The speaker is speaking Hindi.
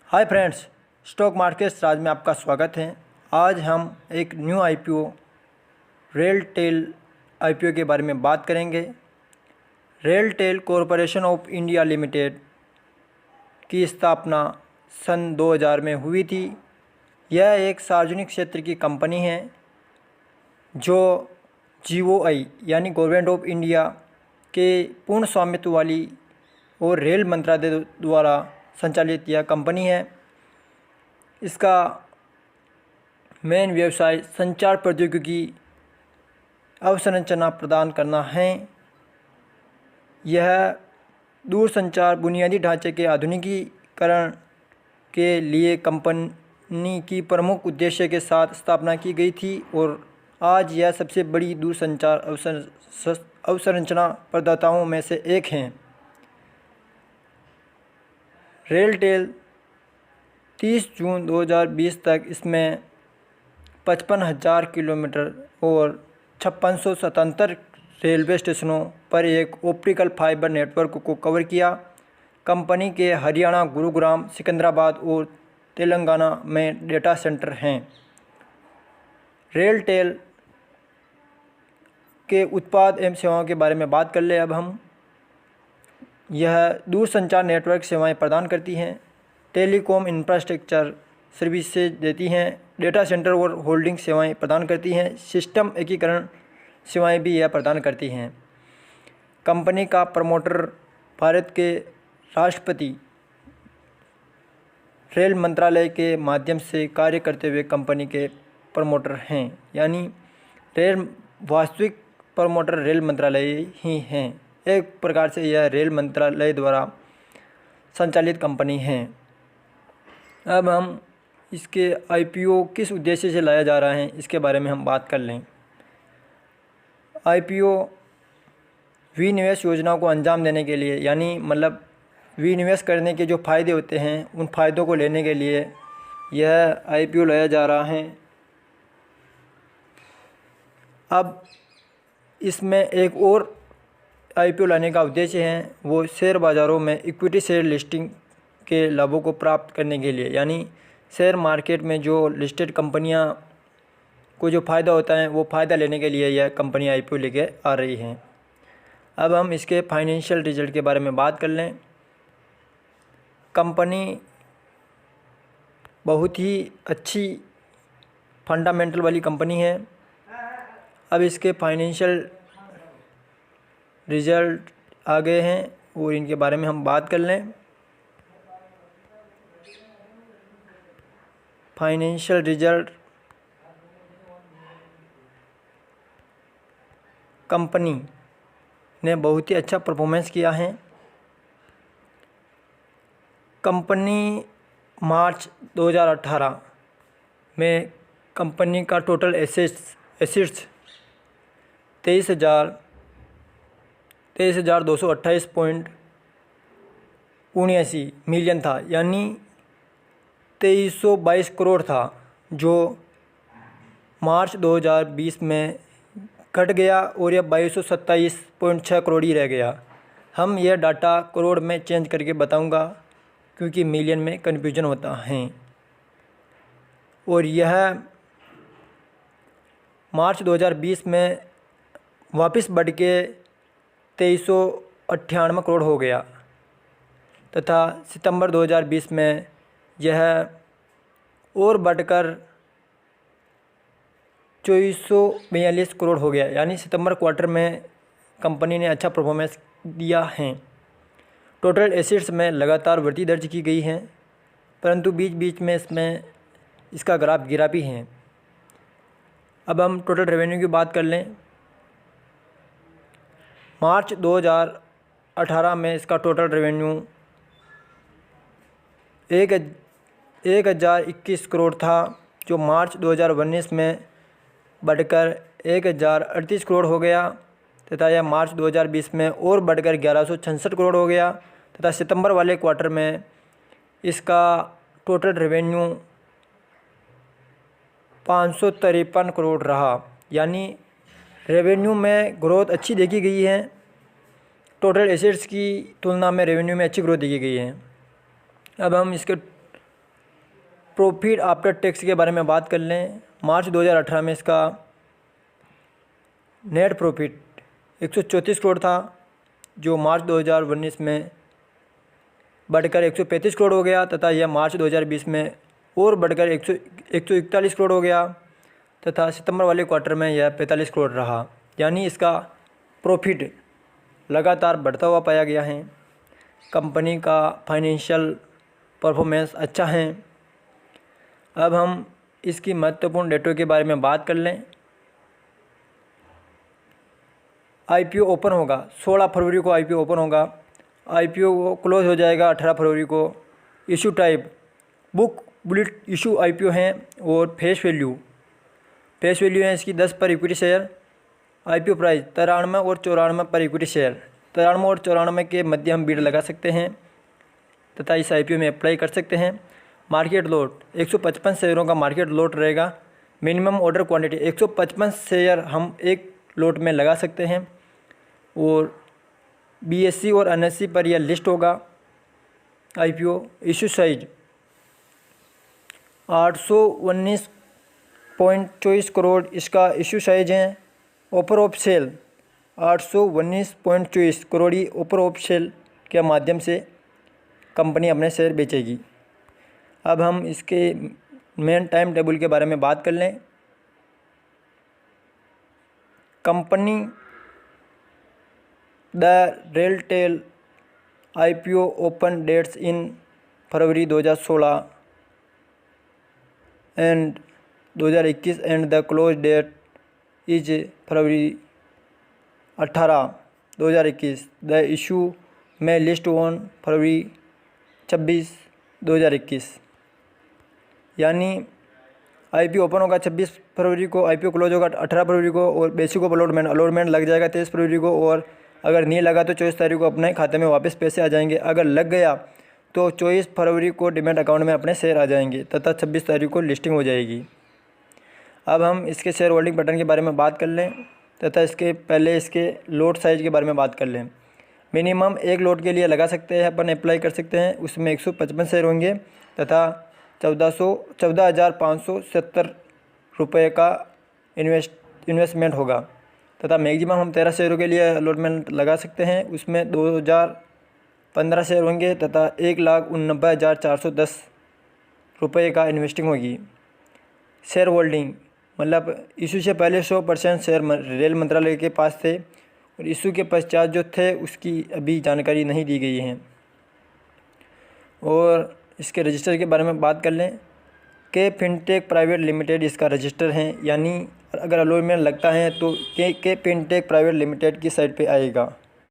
हाय फ्रेंड्स, स्टॉक मार्केट राज में आपका स्वागत है। आज हम एक न्यू आईपीओ रेलटेल आईपीओ के बारे में बात करेंगे। RailTel corporation of India limited की स्थापना सन 2000 में हुई थी। यह एक सार्वजनिक क्षेत्र की कंपनी है जो जीओआई यानी गवर्नमेंट ऑफ इंडिया के पूर्ण स्वामित्व वाली और रेल मंत्रालय द्वारा संचालित यह कंपनी है। इसका मेन व्यवसाय संचार प्रौद्योगिकी अवसंरचना प्रदान करना है। यह दूरसंचार बुनियादी ढांचे के आधुनिकीकरण के लिए कंपनी की प्रमुख उद्देश्य के साथ स्थापना की गई थी और आज यह सबसे बड़ी दूरसंचार अवसंरचना प्रदाताओं में से एक है। रेलटेल 30 जून 2020 तक इसमें 55,000 किलोमीटर और 5677 रेलवे स्टेशनों पर एक ऑप्टिकल फाइबर नेटवर्क को कवर किया। कंपनी के हरियाणा, गुरुग्राम, सिकंदराबाद और तेलंगाना में डेटा सेंटर हैं। रेलटेल के उत्पाद एवं सेवाओं के बारे में बात कर ले। अब हम यह दूरसंचार नेटवर्क सेवाएं प्रदान करती हैं, टेलीकॉम इंफ्रास्ट्रक्चर सर्विसेज देती हैं, डेटा सेंटर और होल्डिंग सेवाएं प्रदान करती हैं, सिस्टम एकीकरण सेवाएं भी यह प्रदान करती हैं। कंपनी का प्रमोटर भारत के राष्ट्रपति रेल मंत्रालय के माध्यम से कार्य करते हुए कंपनी के प्रमोटर हैं, यानी रेल वास्तविक प्रमोटर रेल मंत्रालय ही हैं। एक प्रकार से यह रेल मंत्रालय द्वारा संचालित कंपनी है। अब हम इसके आईपीओ किस उद्देश्य से लाया जा रहा है इसके बारे में हम बात कर लें। आईपीओ विनिवेश योजना को अंजाम देने के लिए, यानी मतलब विनिवेश करने के जो फ़ायदे होते हैं उन फ़ायदों को लेने के लिए यह आईपीओ लाया जा रहा है। अब इसमें एक और आईपीओ लाने का उद्देश्य है, वो शेयर बाज़ारों में इक्विटी शेयर लिस्टिंग के लाभों को प्राप्त करने के लिए, यानी शेयर मार्केट में जो लिस्टेड कंपनियां को जो फ़ायदा होता है वो फ़ायदा लेने के लिए यह कंपनी आईपीओ लेके आ रही है। अब हम इसके फाइनेंशियल रिजल्ट के बारे में बात कर लें। कंपनी बहुत ही अच्छी फंडामेंटल वाली कंपनी है। अब इसके फाइनेंशियल रिजल्ट आ गए हैं और इनके बारे में हम बात कर लें। फाइनेंशियल रिजल्ट कंपनी ने बहुत ही अच्छा परफॉर्मेंस किया है। कंपनी मार्च 2018 में कंपनी का टोटल एसेट्स 23,228.79 मिलियन था, यानी 2322 करोड़ था, जो मार्च 2020 में घट गया और यह 2227.6 करोड़ ही रह गया। हम यह डाटा करोड़ में चेंज करके बताऊंगा क्योंकि मिलियन में कन्फ्यूजन होता है। और यह मार्च 2020 में वापस बढ़ के 2398 करोड़ हो गया तथा सितंबर 2020 में यह और बढ़कर 2442 करोड़ हो गया, यानी सितंबर क्वार्टर में कंपनी ने अच्छा परफॉर्मेंस दिया है। टोटल एसेट्स में लगातार वृद्धि दर्ज की गई है, परंतु बीच बीच में इसमें इसका ग्राफ गिरा भी है। अब हम टोटल रेवेन्यू की बात कर लें। मार्च 2018 में इसका टोटल रेवेन्यू 1021 करोड़ था, जो मार्च 2019 में बढ़कर 1038 करोड़ हो गया तथा यह मार्च 2020 में और बढ़कर 1166 करोड़ हो गया तथा सितंबर वाले क्वार्टर में इसका टोटल रेवेन्यू 553 करोड़ रहा, यानी रेवेन्यू में ग्रोथ अच्छी देखी गई है। टोटल एसेट्स की तुलना में रेवेन्यू में अच्छी ग्रोथ देखी गई है। अब हम इसके प्रॉफिट आफ्टर टैक्स के बारे में बात कर लें। मार्च 2018 में इसका नेट प्रॉफिट 134 करोड़ था, जो मार्च 2019 में बढ़कर 135 करोड़ हो गया, तथा यह मार्च 2020 में और बढ़कर 141 करोड़ हो गया, तथा सितंबर वाले क्वार्टर में यह 45 करोड़ रहा। यानी इसका प्रॉफिट लगातार बढ़ता हुआ पाया गया है। कंपनी का फाइनेंशियल परफॉर्मेंस अच्छा है। अब हम इसकी महत्वपूर्ण डेटों के बारे में बात कर लें। आईपीओ ओपन होगा 16 फरवरी को, आईपीओ ओपन होगा। आईपीओ क्लोज हो जाएगा 18 फरवरी को। Issue type book bullet issue IPO हैं। और फेस वैल्यू है इसकी 10 पर इक्विटी शेयर। आईपीओ प्राइस 93 और 94 पर इक्विटी शेयर। 93 और 94 के मध्य हम बीड लगा सकते हैं तथा इस आईपीओ में अप्लाई कर सकते हैं। मार्केट लॉट 155 शेयरों का मार्केट लॉट रहेगा। मिनिमम ऑर्डर क्वांटिटी 155 शेयर हम एक लॉट में लगा सकते हैं। और बीएसई और एनएसई पर यह लिस्ट होगा आईपीओ। इशू साइज 819.24 करोड़ इसका इशू साइज है। ऑफर ऑफ सेल 819.24 करोड़ ही ऑफर ऑफ सेल के माध्यम से कंपनी अपने शेयर बेचेगी। अब हम इसके मेन टाइम टेबल के बारे में बात कर लें। Company the RailTel IPO open dates in February 2016 and 2021 and the close date is February 18, 2021। The issue may list on February 26, 2021। यानी आईपीओ ओपन होगा 26 फरवरी को, आईपीओ क्लोज होगा 18 फरवरी को, और बेसिक ऑफ अलॉटमेंट लग जाएगा 23 फरवरी को, और अगर नहीं लगा तो 24 तारीख को अपने खाते में वापस पैसे आ जाएंगे। अगर लग गया तो 24 फरवरी को डिमैट अकाउंट में अपने शेयर आ जाएंगे तथा 26 तारीख को लिस्टिंग हो जाएगी। अब हम इसके शेयर होल्डिंग पैटर्न के बारे में बात कर लें तथा इसके पहले इसके लोट साइज़ के बारे में बात कर लें। मिनिमम एक लोट के लिए लगा सकते हैं, अपन अप्लाई कर सकते हैं। उसमें 155 शेयर होंगे तथा 14,570 रुपये का इन्वेस्टमेंट होगा, तथा मैक्सिमम हम 13 शेयरों के लिए अलॉटमेंट लगा सकते हैं। उसमें 2015 शेयर होंगे तथा 1,89,410 रुपये का इन्वेस्टिंग होगी। शेयर होल्डिंग मतलब इशू से पहले 100% शेयर रेल मंत्रालय के पास थे, और इशू के पश्चात जो थे उसकी अभी जानकारी नहीं दी गई है। और इसके रजिस्टर के बारे में बात कर लें। के फिनटेक प्राइवेट लिमिटेड इसका रजिस्टर है, यानी अगर अलॉटमेंट लगता है तो के फिनटेक प्राइवेट लिमिटेड की साइट पे आएगा।